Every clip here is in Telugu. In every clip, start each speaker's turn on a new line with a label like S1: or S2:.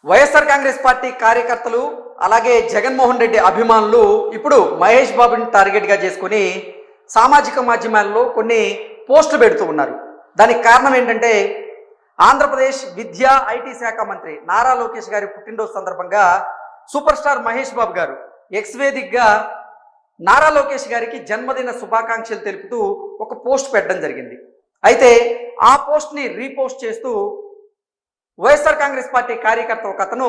S1: వైఎస్ఆర్ కాంగ్రెస్ పార్టీ కార్యకర్తలు అలాగే జగన్మోహన్ రెడ్డి అభిమానులు ఇప్పుడు మహేష్ బాబుని టార్గెట్గా చేసుకుని సామాజిక మాధ్యమాల్లో కొన్ని పోస్టులు పెడుతూ ఉన్నారు. దానికి కారణం ఏంటంటే ఆంధ్రప్రదేశ్ విద్యా ఐటీ శాఖ మంత్రి నారా లోకేష్ గారి పుట్టినరోజు సందర్భంగా సూపర్ స్టార్ మహేష్ బాబు గారు ఎక్స్ వేదికగా నారా లోకేష్ గారికి జన్మదిన శుభాకాంక్షలు తెలుపుతూ ఒక పోస్ట్ పెట్టడం జరిగింది. అయితే ఆ పోస్ట్ని రీపోస్ట్ చేస్తూ వైఎస్ఆర్ కాంగ్రెస్ పార్టీ కార్యకర్త ఒక అతను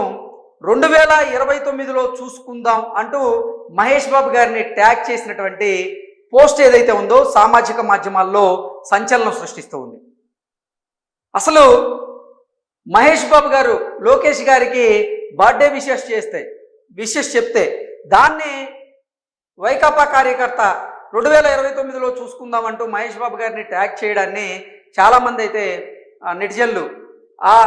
S1: 2029లో చూసుకుందాం అంటూ మహేష్ బాబు గారిని ట్యాగ్ చేసినటువంటి పోస్ట్ ఏదైతే ఉందో సామాజిక మాధ్యమాల్లో సంచలనం సృష్టిస్తూ ఉంది. అసలు మహేష్ బాబు గారు లోకేష్ గారికి బర్త్డే విషెస్ చెప్తే దాన్ని వైకాపా కార్యకర్త 2029లో చూసుకుందాం అంటూ మహేష్ బాబు గారిని ట్యాగ్ చేయడాన్ని చాలామంది అయితే నెటిజన్లు ఆ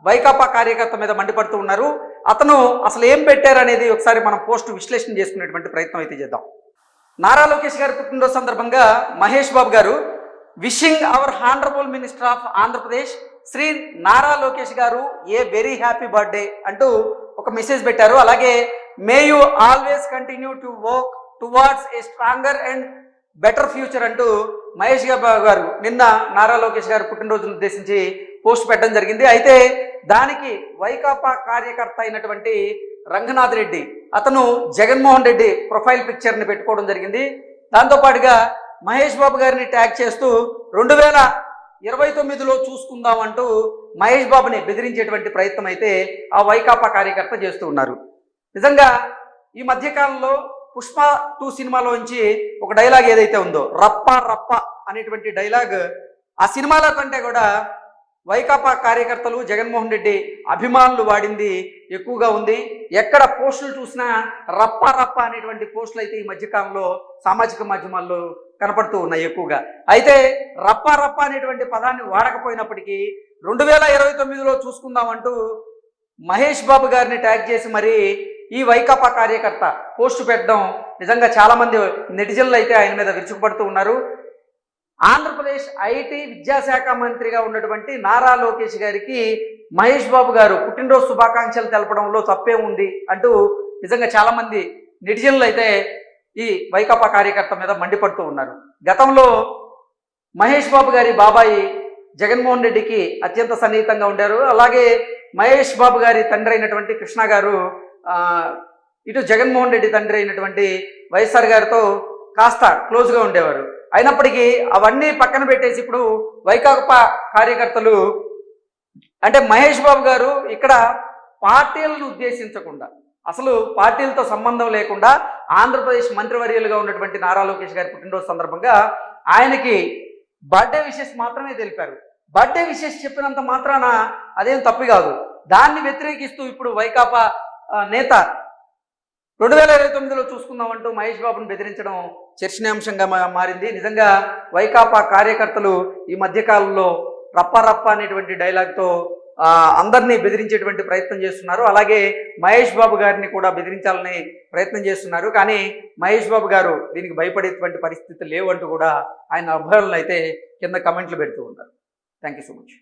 S1: వైకాపా కార్యకర్త మీద మండిపడుతూ ఉన్నారు. అతను అసలు ఏం పెట్టారనేది ఒకసారి మనం పోస్ట్ విశ్లేషణ చేసుకునేటువంటి ప్రయత్నం అయితే చేద్దాం. నారా లోకేష్ గారి పుట్టినరోజు సందర్భంగా మహేష్ బాబు గారు wishing our honourable minister of Andhra Pradesh Shri Nara Lokesh గారు ఏ వెరీ హ్యాపీ బర్త్డే అంటూ ఒక మెసేజ్ పెట్టారు. అలాగే may you always continue to work towards A stronger and better future అంటూ మహేష్ బాబు గారు నిన్న నారా లోకేష్ గారు పుట్టినరోజును ఉద్దేశించి పోస్ట్ పెట్టడం జరిగింది. అయితే దానికి వైకాపా కార్యకర్త అయినటువంటి రంగనాథ్ రెడ్డి అతను జగన్మోహన్ రెడ్డి ప్రొఫైల్ పిక్చర్ని పెట్టుకోవడం జరిగింది. దాంతోపాటుగా మహేష్ బాబు గారిని ట్యాగ్ చేస్తూ 2029లో చూసుకుందాం అంటూ మహేష్ బాబుని బెదిరించేటువంటి ప్రయత్నం అయితే ఆ వైకాపా కార్యకర్త చేస్తూ ఉన్నారు. నిజంగా ఈ మధ్యకాలంలో పుష్ప 2 సినిమాలోంచి ఒక డైలాగ్ ఏదైతే ఉందో రప్ప రప్ప అనేటువంటి డైలాగ్ ఆ సినిమాలో కంటే కూడా వైకాపా కార్యకర్తలు జగన్మోహన్ రెడ్డి అభిమానులు వాడింది ఎక్కువగా ఉంది. ఎక్కడ పోస్టులు చూసినా రప్ప రప్ప అనేటువంటి పోస్టులు అయితే ఈ మధ్యకాలంలో సామాజిక మాధ్యమాల్లో కనపడుతూ ఉన్నాయి ఎక్కువగా. అయితే రప్ప రప్ప అనేటువంటి పదాన్ని వాడకపోయినప్పటికీ 2029లో చూసుకుందామంటూ మహేష్ బాబు గారిని ట్యాగ్ చేసి మరి ఈ వైకాపా కార్యకర్త పోస్టు పెట్టడం నిజంగా చాలామంది నెటిజన్లు అయితే ఆయన మీద విరుచుకుపడుతూ ఉన్నారు. ఆంధ్రప్రదేశ్ ఐటీ విద్యాశాఖ మంత్రిగా ఉన్నటువంటి నారా లోకేష్ గారికి మహేష్ బాబు గారు పుట్టినరోజు శుభాకాంక్షలు తెలపడంలో తప్పే ఉంది అంటూ నిజంగా చాలామంది నెటిజన్లు అయితే ఈ వైకాపా కార్యకర్త మీద మండిపడుతూ ఉన్నారు. గతంలో మహేష్ బాబు గారి బాబాయి జగన్మోహన్ రెడ్డికి అత్యంత సన్నిహితంగా ఉండారు. అలాగే మహేష్ బాబు గారి తండ్రి అయినటువంటి కృష్ణ గారు ఇటు జగన్మోహన్ రెడ్డి తండ్రి అయినటువంటి వైఎస్ఆర్ గారితో కాస్త క్లోజ్గా ఉండేవారు. అయినప్పటికీ అవన్నీ పక్కన పెట్టేసి ఇప్పుడు వైకాపా కార్యకర్తలు అంటే మహేష్ బాబు గారు ఇక్కడ పార్టీలను ఉద్దేశించకుండా అసలు పార్టీలతో సంబంధం లేకుండా ఆంధ్రప్రదేశ్ మంత్రివర్యులుగా ఉన్నటువంటి నారా లోకేష్ గారి పుట్టినరోజు సందర్భంగా ఆయనకి బర్త్డే విషెస్ మాత్రమే తెలిపారు. బర్త్డే విషెస్ చెప్పినంత మాత్రాన అదేం తప్పు కాదు. దాన్ని వ్యతిరేకిస్తూ ఇప్పుడు వైకాపా నేత 2029లో చూసుకుందామంటూ మహేష్ బాబును బెదిరించడం చర్చనీయాంశంగా మారింది. నిజంగా వైకాపా కార్యకర్తలు ఈ మధ్యకాలంలో రప్ప రప్ప అనేటువంటి డైలాగ్తో అందరినీ బెదిరించేటువంటి ప్రయత్నం చేస్తున్నారు. అలాగే మహేష్ బాబు గారిని కూడా బెదిరించాలని ప్రయత్నం చేస్తున్నారు. కానీ మహేష్ బాబు గారు దీనికి భయపడేటువంటి పరిస్థితి లేవు అంటూ కూడా ఆయన అభ్యర్థులు అయితే కింద కమెంట్లు పెడుతూ ఉన్నారు. Thank you so much.